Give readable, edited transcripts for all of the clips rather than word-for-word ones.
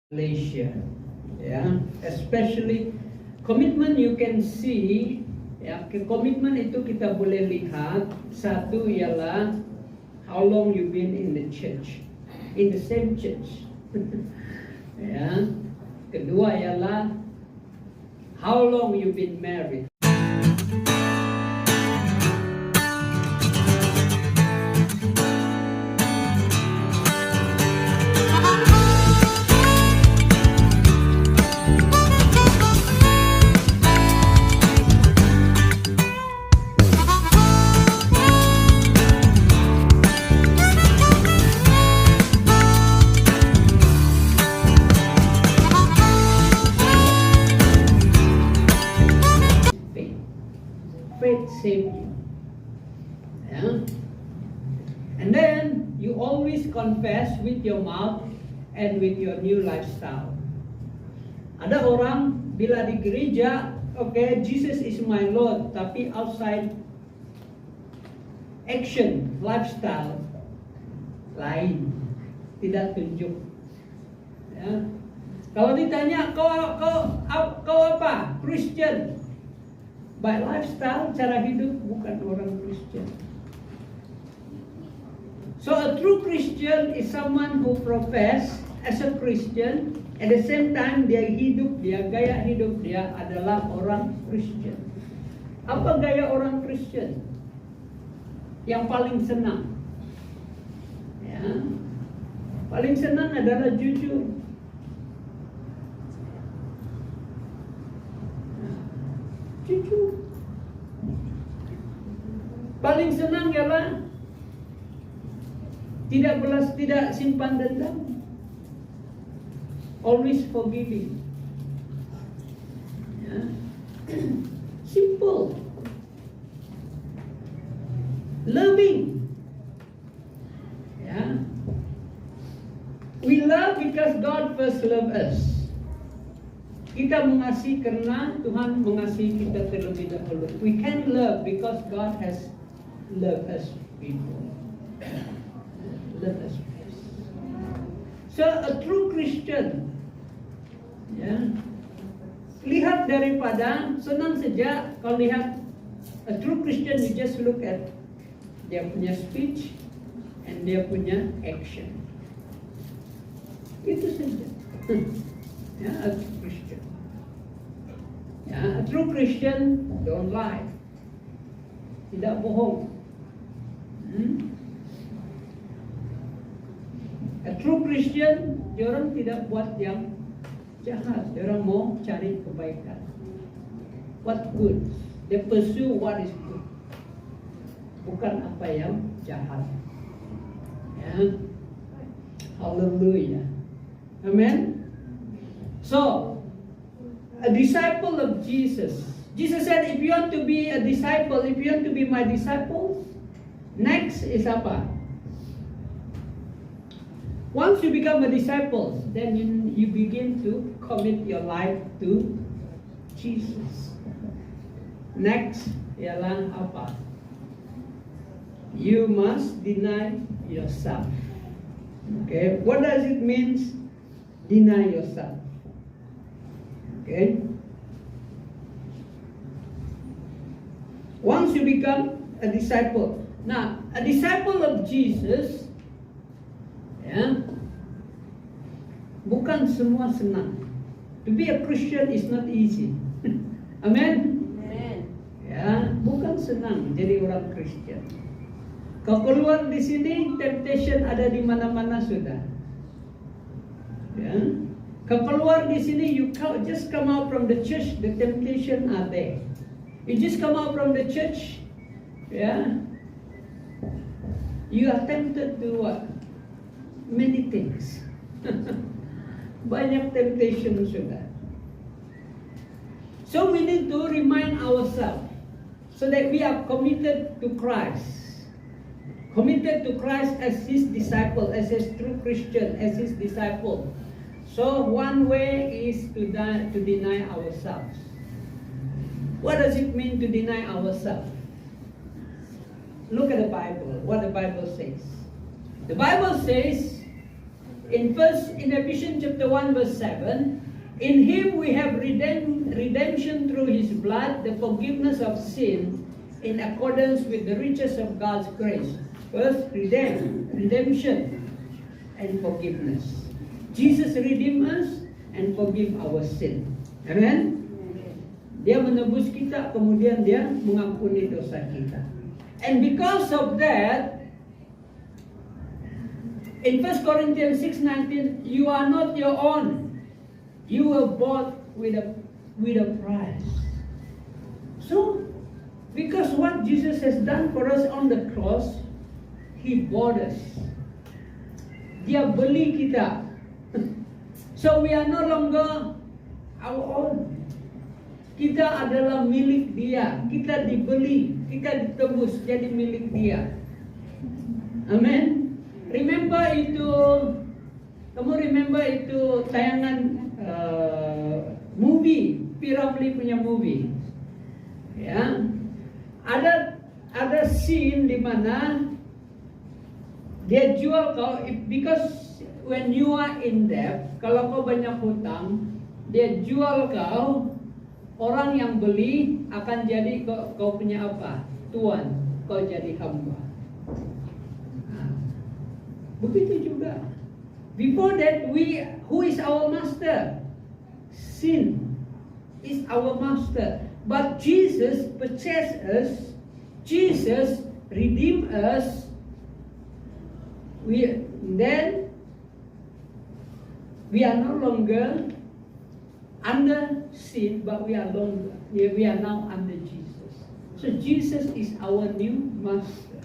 Malaysia, ya, especially commitment you can see, ya, komitmen itu kita boleh lihat. Satu ialah how long you been in the church, in the same church, ya. Kedua ialah how long you been married. Faith saved you. Yeah? And then you always confess with your mouth and with your new lifestyle. Ada orang bila di gereja, okay, Jesus is my Lord, tapi outside action, lifestyle lain, tidak tunjuk. Ya. Kalau ditanya kau apa? Christian. By lifestyle, cara hidup bukan orang Kristen. So a true Christian is someone who profess as a Christian, at the same time gaya hidup dia adalah orang Kristen. Apa gaya orang Kristen? Yang paling senang, ya, paling senang adalah jujur. Jujur. Paling senang ialah tidak simpan dendam. Always forgiving. Ya. Simple. Loving. Ya. We love because God first loved us. Kita mengasihi karena Tuhan mengasihi kita terlebih dahulu. We can love because God has loved us before. Love us first. So a true Christian, ya, lihat daripada senang saja kalau lihat a true Christian, you just look at dia punya speech and dia punya action. Itu saja. Ya, a true Christian. Ya, a true Christian don't lie. Tidak bohong. A true Christian, diorang tidak buat yang jahat. Diorang mau cari kebaikan. What good? They pursue what is good. Bukan apa yang jahat. Ya. Hallelujah. Amen. So, a disciple of Jesus. Jesus said, if you want to be a disciple, if you want to be my disciples, next is apa? Once you become a disciple, then you begin to commit your life to Jesus. Next ialah apa? You must deny yourself. Okay, what does it mean? Deny yourself. Okay. Once you become a disciple. Now, a disciple of Jesus, ya, bukan semua senang. To be a Christian is not easy. Amen. Amen. Ya, bukan senang jadi orang Kristen. Kau keluar di sini, temptation ada di mana-mana sudah. Ya. Kau keluar di sini, you just come out from the church, the temptation are there. You just come out from the church, yeah, you are tempted to what? Many things. Banyak temptation sudah. So we need to remind ourselves so that we are committed to Christ. Committed to Christ as His disciple, as His true Christian, as His disciple. So one way is to deny ourselves. What does it mean to deny ourselves? Look at the Bible, what the Bible says. The Bible says in Ephesians chapter 1 verse 7, in Him we have redemption through His blood, the forgiveness of sin, in accordance with the riches of God's grace. First, redemption and forgiveness. Jesus redeemed us and forgive our sin. Amen? Dia menebus kita, kemudian Dia mengampuni dosa kita. And because of that, in 1 Corinthians 6:19, you are not your own. You were bought with a price. So, because what Jesus has done for us on the cross, He bought us. Dia beli kita. So we are no longer our own. Kita adalah milik Dia. Kita dibeli, kita ditebus jadi milik Dia. Amen. Kamu remember itu tayangan movie, P.Ramlee punya movie. Ya. Ada scene di mana dia jual kau, because when you are in debt, kalau kau banyak hutang, dia jual kau, orang yang beli akan jadi kau punya apa? Tuan, kau jadi hamba. Nah, begitu juga. Before that, who is our master? Sin is our master. But Jesus purchased us, Jesus redeemed us. Then we are no longer under sin, but we are now under Jesus. So Jesus is our new master.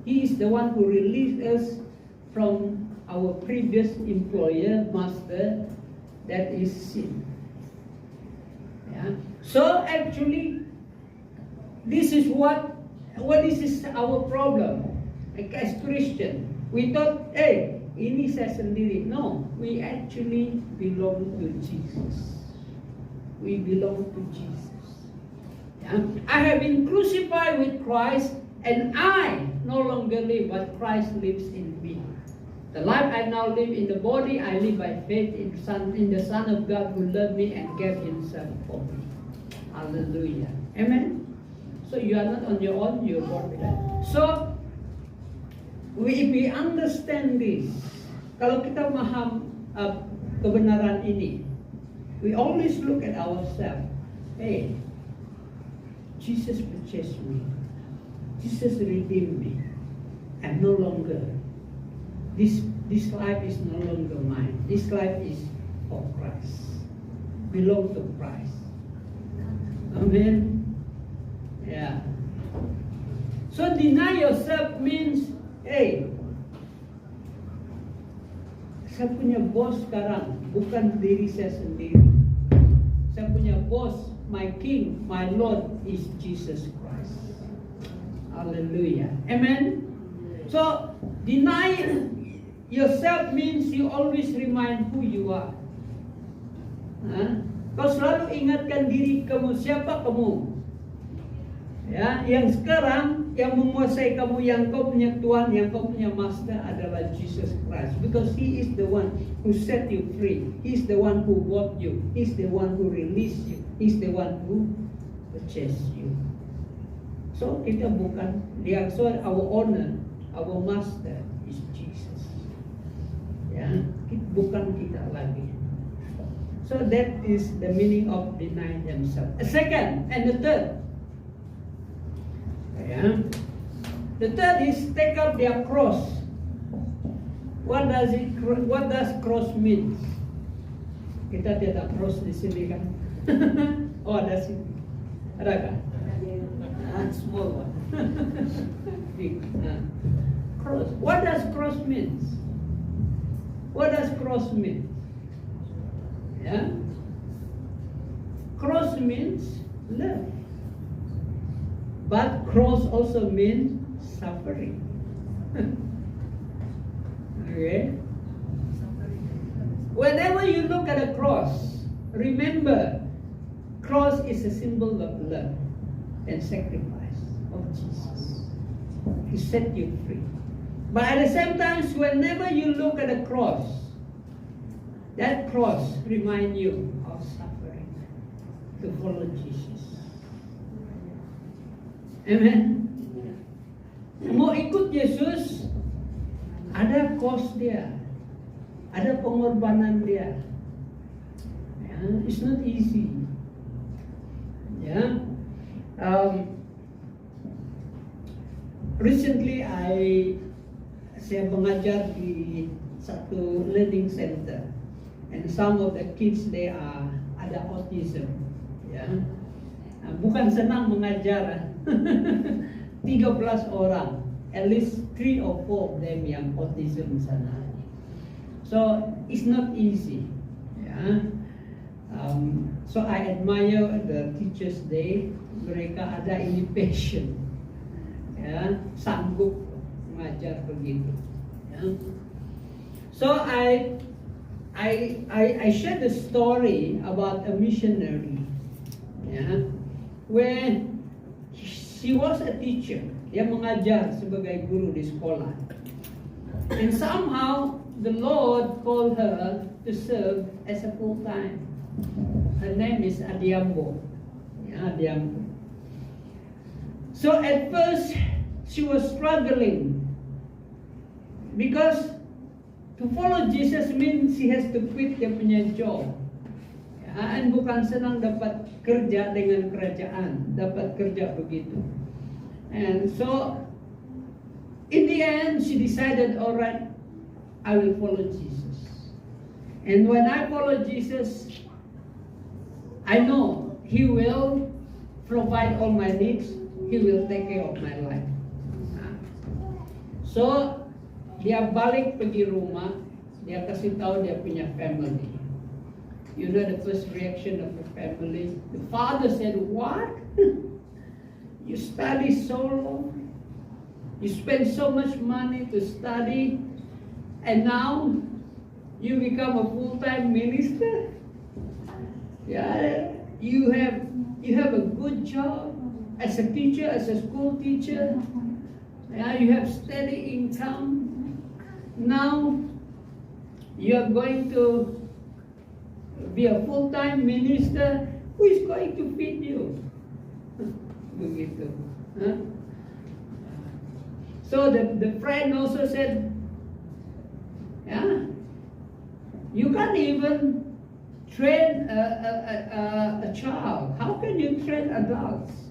He is the one who released us from our previous employer, master, that is sin. Yeah. So actually, this is our problem. Like as Christian, we thought, hey, ini saya sendiri. No, we actually belong to Jesus. We belong to Jesus. Yeah? I have been crucified with Christ, and I no longer live, but Christ lives in me. The life I now live in the body, I live by faith in the Son of God who loved me and gave Himself for me. Hallelujah. Amen. So you are not on your own, you are born with that. So if we understand this, kalau kita paham kebenaran ini, we always look at ourselves. Hey, Jesus purchased me. Jesus redeemed me. I'm no longer. This life is no longer mine. This life is for Christ. Belong to Christ. Amen. Yeah. So deny yourself means, hey, saya punya bos sekarang, bukan diri saya sendiri. Saya punya bos, my King, my Lord is Jesus Christ. Hallelujah. Amen. So deny yourself means you always remind who you are. Kau selalu ingatkan diri kamu, siapa kamu. Ya, yang sekarang yang menguasai kamu, yang kau punya Tuhan, yang kau punya Master adalah Jesus Christ. Because He is the one who set you free. He is the one who bought you. He is the one who released you. He is the one who purchased you. So kita bukan dia. So our owner, our Master is Jesus. Ya, bukan kita lagi. So that is the meaning of denying themselves. A second and the third. Yeah. The third is take up their cross. What does cross mean? Kita tidak cross di sini kan? Oh ada sini. Ada kan? Small one. Big. Cross. What does cross mean? What does cross mean? Yeah. Cross means love. But cross also means suffering. Okay? Whenever you look at a cross, remember, cross is a symbol of love and sacrifice of Jesus. He set you free. But at the same time, whenever you look at a cross, That cross remind you of suffering to follow Jesus. Amen. Mau ikut Yesus, ada cost dia, ada pengorbanan dia. Ya, it's not easy. Ya, recently saya mengajar di satu learning center, and some of the kids they ada autism. Ya, nah, bukan senang mengajar. 13 orang, at least 3 or 4 of them yang autism sana. So it's not easy. Yeah. So I admire the teachers there. Mereka ada ini passion, ya, sanggup mengajar begitu. Ya. So I share the story about a missionary, ya, where she was a teacher. Dia mengajar sebagai guru di sekolah. And somehow the Lord called her to serve as a full-time. Her name is Adiambo. Yeah, Adiambo. So at first she was struggling because to follow Jesus means she has to quit dia punya job. And bukan senang dapat kerja dengan kerajaan, dapat kerja begitu. And so, in the end, she decided, all right, I will follow Jesus. And when I follow Jesus, I know He will provide all my needs. He will take care of my life. So, dia balik pergi rumah, dia kasih tahu dia punya family. You know the first reaction of the family? The father said, what? You study so long, you spend so much money to study, and now you become a full-time minister? Yeah, you have a good job as a teacher, as a school teacher. Yeah, you have steady income. Now you are going to be a full-time minister. Who is going to feed you? Begitu. Huh? So the friend also said, yeah, you can't even train a child. How can you train adults?